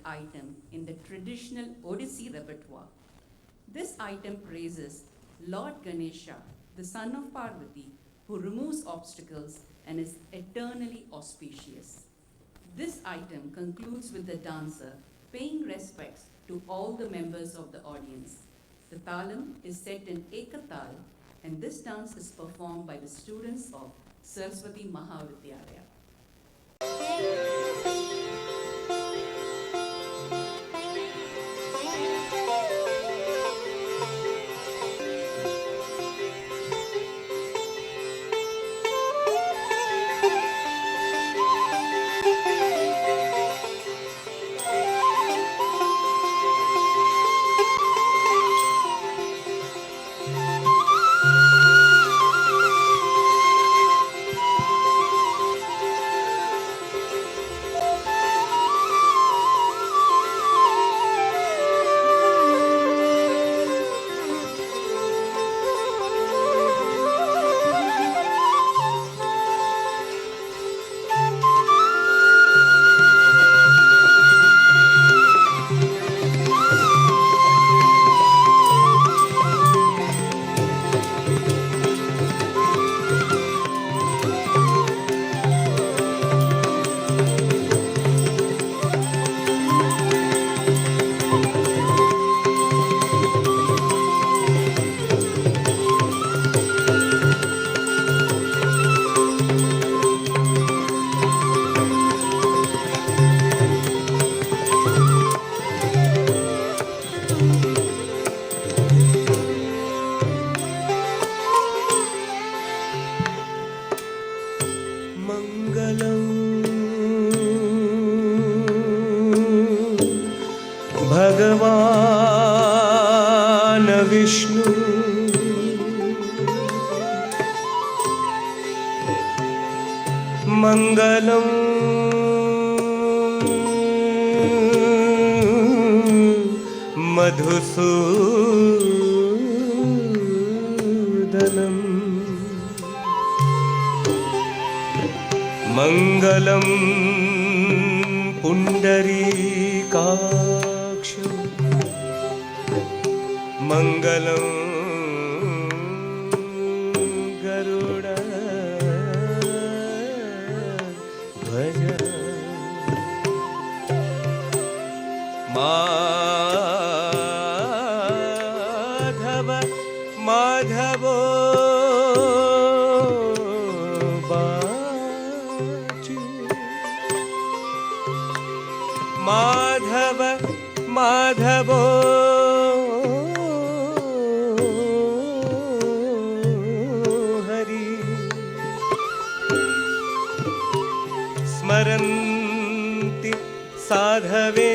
item in the traditional Odissi repertoire. This item praises Lord Ganesha, the son of Parvati, who removes obstacles and is eternally auspicious. This item concludes with the dancer paying respects to all the members of the audience. The talam is set in Ekatal, and this dance is performed by the students of Saraswati Mahavidyalaya. भगवान विष्णु मंगलम मधुसूदनम मंगलम पुंडरीकाक्ष मंगलम गरुड़ ध्वज माधव माधवो माधव माधवो हरि स्मरन्ति साधवे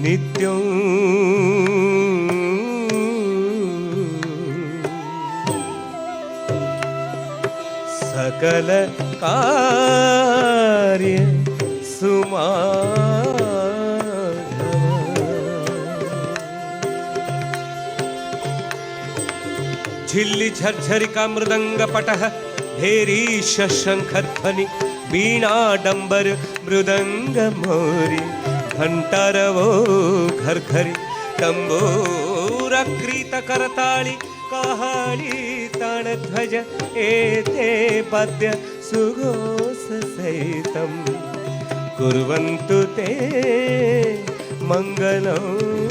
नित्यं सकल कार्य सुमाधव झिल्ली झर्झरिका मृदंग पटः भेरी शंखध्वनि वीणा dumber मृदंग मोरी घंटारवो घर घरी तंबूर क्रीत करताली कहाली ताणध्वज एते पद्य सुघोष सहितं कुर्वन्तु ते मंगलम्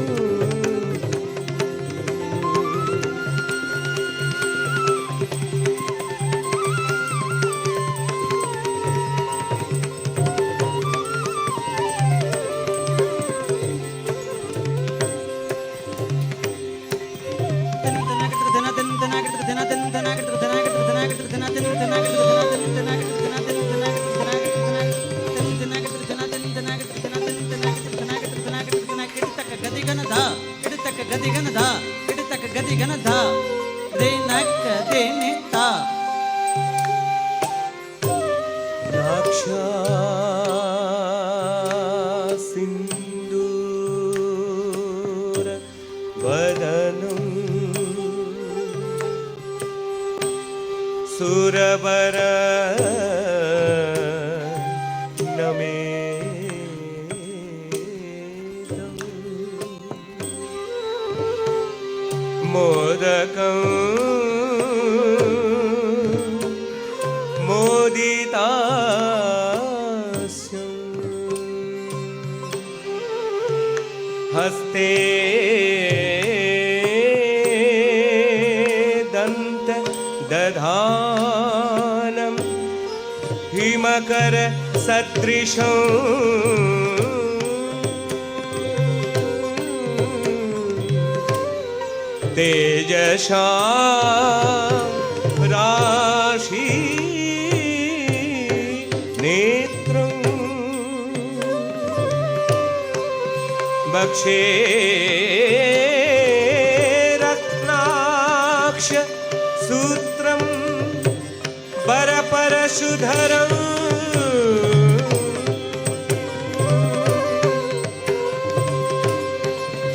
सिंदूर वदनं सुरवर दधानं हिमकर सदृशं तेजसा राशि नेत्रं वक्षे रत्नाक्ष सूत्रं परपरशुधरं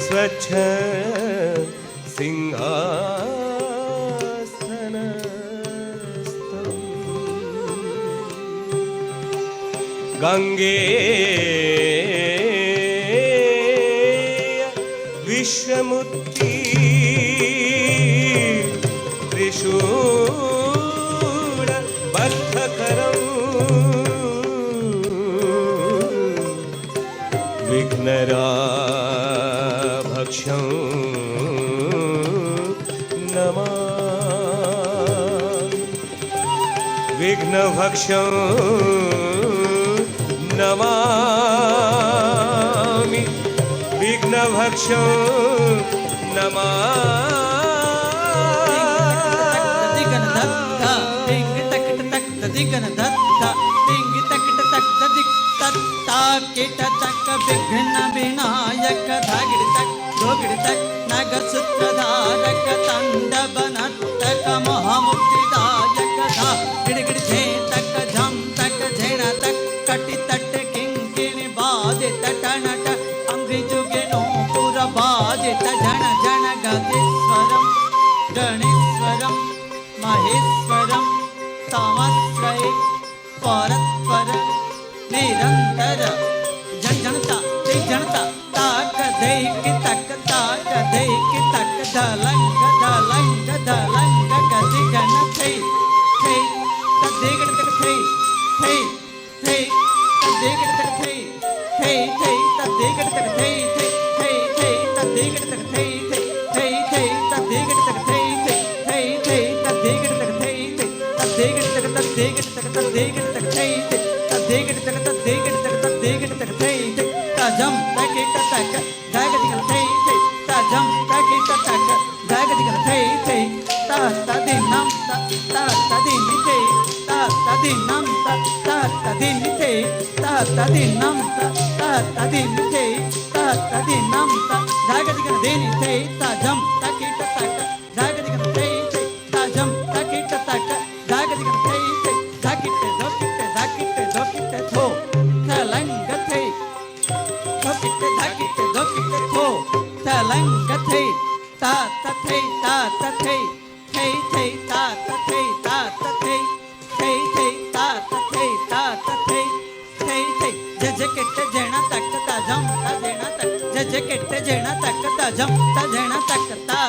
स्वच्छ सिंहासनस्थं गंगे विश्वमुत्ती त्रिशूल बद्धकरं विघ्नराभक्षं नमामि विघ्नभक्षं नमामि विघ्नभक्षं विघ्न विनायक धागिड़ तक धोगिड़ तक नगर सूत्रधारक तांडव नर्तक महामुक्तिदायक धा गिड़गिड़ झे तक झम तक झेड़ा तक कटि तट किंकिणी बाजे तट नट अंग्रेजुगे नो पूरा बाजे झण झण गजेश्वरम गणेश्वरम महेश्वरम तामस्त्रये परत्पर निरंतर जनता ताक देख तक दलंग दलंग दलंग गति गण थे तदेगड़ तक थे तदेगड़ तक थे तदेगड़ तक थे तदेगड़ तक थे तदेगड़ तक थे तदेगड़ तक थे तदेगड़ तक तदेगड़ तक तदेगड़ तक थे तदेगड़ तक तदेगड़ तक तदेगड़ तक थे ताजम तक तक दागदिगल थे ताजम तक तक दागदिगल थे ता तदिनम ता तदिन थे ता तदिनम ता तदिन थे ता तदिनम ता तदिन थे ता तदिनम दागदिगल देनि थे ताजम तक दागदिगल थे ताजम तक दागदिगल थे दाकिटे दोकिटे थो तलंग थे दोकिटे दोकिटे थो तलंग थे ता तथे ता तथे थे ता तथे ता तथे थे ता तथे ता तथे थे जजकेट जेणा तक ताजम ता जेणा तक जजकेट जेणा तक ताजम ता जेणा तक ता